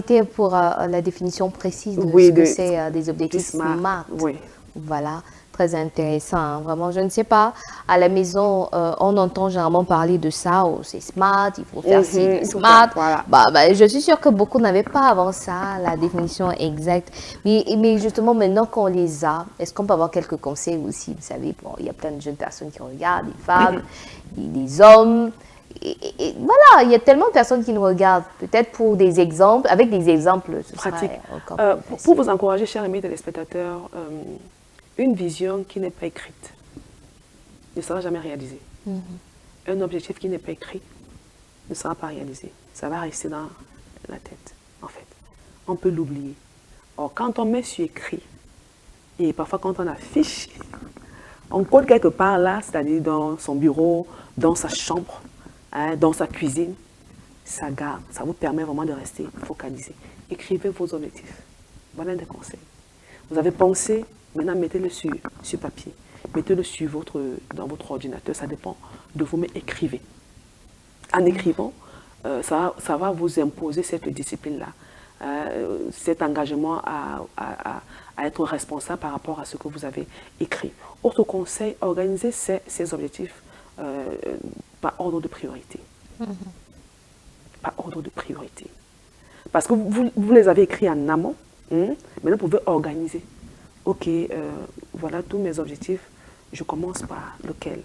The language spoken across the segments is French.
été pour la définition précise de Oui, ce que c'est des objectifs SMART. Oui. Voilà, très intéressant. Hein. Vraiment, je ne sais pas, à la maison, on entend généralement parler de ça, oh, c'est SMART, il faut faire ci, c'est SMART. Voilà. Je suis sûre que beaucoup n'avaient pas avant ça la définition exacte. Mais justement, maintenant qu'on les a, est-ce qu'on peut avoir quelques conseils aussi? Vous savez, bon, il y a plein de jeunes personnes qui regardent, des femmes, des hommes. Et voilà, il y a tellement de personnes qui nous regardent. Peut-être pour des exemples, avec des exemples, ce pratique. sera encore plus facile. Pour vous encourager, chers amis téléspectateurs, une vision qui n'est pas écrite ne sera jamais réalisée. Un objectif qui n'est pas écrit ne sera pas réalisé. Ça va rester dans la tête, en fait. On peut l'oublier. Or, quand on met sur écrit, et parfois quand on affiche, on code quelque part là, c'est-à-dire dans son bureau, dans sa chambre, hein, dans sa cuisine, ça garde, ça vous permet vraiment de rester focalisé. Écrivez vos objectifs. Voilà un des conseils. Vous avez pensé, maintenant mettez-le sur papier. Mettez-le dans votre ordinateur, ça dépend de vous, mais écrivez. En écrivant, ça va vous imposer cette discipline-là, cet engagement à être responsable par rapport à ce que vous avez écrit. Autre conseil, organisez ces objectifs par ordre de priorité. Par ordre de priorité. Parce que vous les avez écrits en amont, maintenant vous pouvez organiser. Ok, voilà tous mes objectifs, je commence par lequel.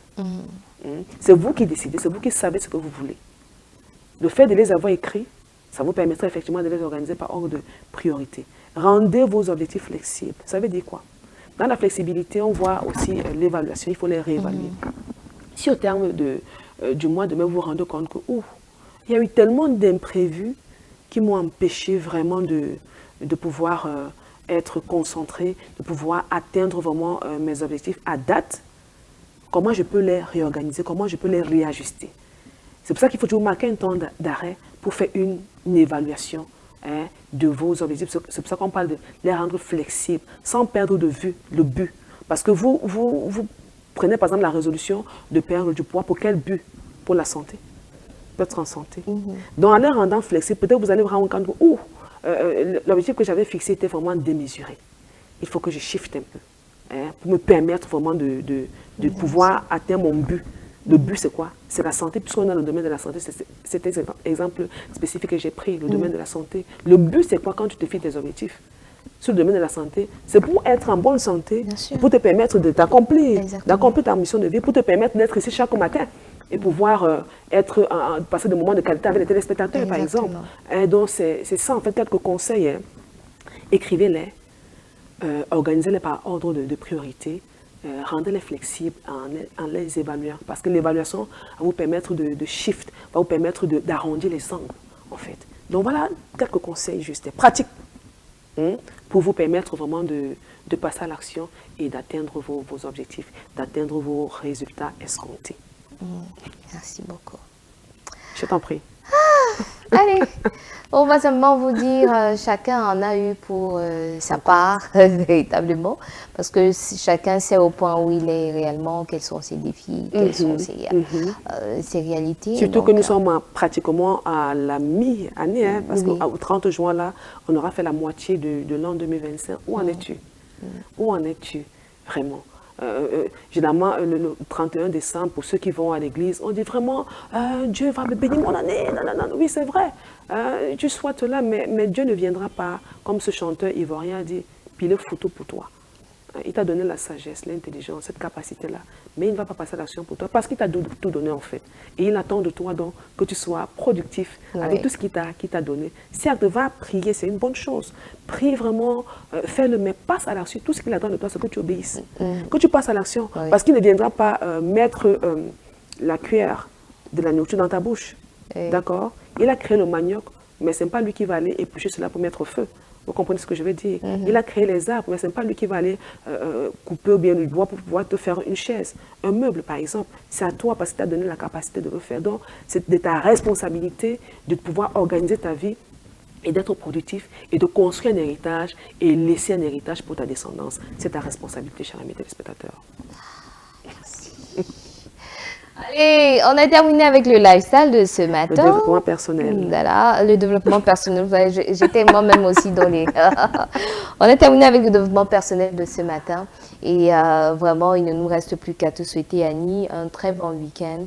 C'est vous qui décidez, c'est vous qui savez ce que vous voulez. Le fait de les avoir écrits, ça vous permettra effectivement de les organiser par ordre de priorité. Rendez vos objectifs flexibles. Ça veut dire quoi? Dans la flexibilité, on voit aussi l'évaluation, il faut les réévaluer. Si au terme du mois de mai, vous vous rendez compte que il y a eu tellement d'imprévus qui m'ont empêché vraiment de pouvoir être concentré, de pouvoir atteindre vraiment mes objectifs à date, comment je peux les réorganiser, comment je peux les réajuster. C'est pour ça qu'il faut toujours marquer un temps d'arrêt pour faire une évaluation de vos objectifs. C'est pour ça qu'on parle de les rendre flexibles, sans perdre de vue le but. Parce que vous prenez par exemple la résolution de perdre du poids. Pour quel but? Pour la santé. Peut-être en santé. Donc en les rendant flexibles, peut-être vous allez vous rendre compte que l'objectif que j'avais fixé était vraiment démesuré. Il faut que je shift un peu pour me permettre vraiment de pouvoir atteindre mon but. Le but, c'est quoi? C'est la santé, puisqu'on est dans le domaine de la santé. C'est un exemple spécifique que j'ai pris, le domaine de la santé. Le but, c'est quoi quand tu te fixes tes objectifs? Sur le domaine de la santé, c'est pour être en bonne santé, pour te permettre de t'accomplir, d'accomplir ta mission de vie, pour te permettre d'être ici chaque matin et pouvoir passer des moments de qualité avec les téléspectateurs, par exemple. Donc, c'est ça, en fait, quelques conseils. Écrivez-les, organisez-les par ordre de priorité. Rendez-les flexibles en les évaluant. Parce que l'évaluation va vous permettre de shift, va vous permettre d'arrondir les angles, en fait. Donc voilà quelques conseils juste, pratiques, pour vous permettre vraiment de passer à l'action et d'atteindre vos objectifs, d'atteindre vos résultats escomptés. Merci beaucoup. Je t'en prie. Allez, on va simplement vous dire, chacun en a eu pour sa part, véritablement, parce que chacun sait au point où il est réellement, quels sont ses défis, quelles sont ses réalités. Surtout donc, que nous sommes pratiquement à la mi-année, parce qu'au 30 juin, là, on aura fait la moitié de l'an 2025. Où en es-tu? Où en es-tu, vraiment? Généralement, le 31 décembre, pour ceux qui vont à l'église, on dit vraiment, Dieu va me bénir mon année. Non. Oui, c'est vrai. Tu souhaites là, mais Dieu ne viendra pas, comme ce chanteur ivoirien a dit, piler photo pour toi. Il t'a donné la sagesse, l'intelligence, cette capacité-là. Mais il ne va pas passer à l'action pour toi parce qu'il t'a tout donné en fait. Et il attend de toi donc que tu sois productif avec tout ce qu'il t'a donné. Certes, va prier, c'est une bonne chose. Prie vraiment, fais-le, mais passe à l'action. Tout ce qu'il attend de toi, c'est que tu obéisses. Que tu passes à l'action. Parce qu'il ne viendra pas mettre la cuillère de la nourriture dans ta bouche. D'accord? Il a créé le manioc, mais ce n'est pas lui qui va aller éplucher cela pour mettre au feu. Vous comprenez ce que je veux dire? Il a créé les arbres, mais ce n'est pas lui qui va aller couper ou bien le bois pour pouvoir te faire une chaise. Un meuble, par exemple, c'est à toi parce que tu as donné la capacité de le faire. Donc, c'est de ta responsabilité de pouvoir organiser ta vie et d'être productif et de construire un héritage et laisser un héritage pour ta descendance. C'est ta responsabilité, chers amis téléspectateurs. Merci. Allez, on a terminé avec le lifestyle de ce matin. Le développement personnel. Voilà, le développement personnel. Ouais, j'étais moi-même aussi dans les... On a terminé avec le développement personnel de ce matin. Et vraiment, il ne nous reste plus qu'à te souhaiter, Annie, un très bon week-end.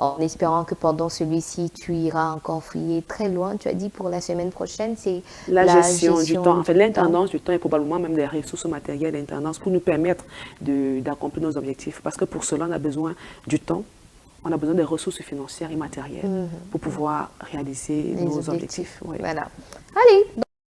En espérant que pendant celui-ci, tu iras encore fouiller très loin. Tu as dit pour la semaine prochaine, c'est la gestion du temps. En fait, l'intendance du temps et probablement même des ressources matérielles, l'intendance pour nous permettre d'accomplir nos objectifs. Parce que pour cela, on a besoin du temps. On a besoin des ressources financières et matérielles pour pouvoir réaliser nos objectifs. Ouais. Voilà. Allez.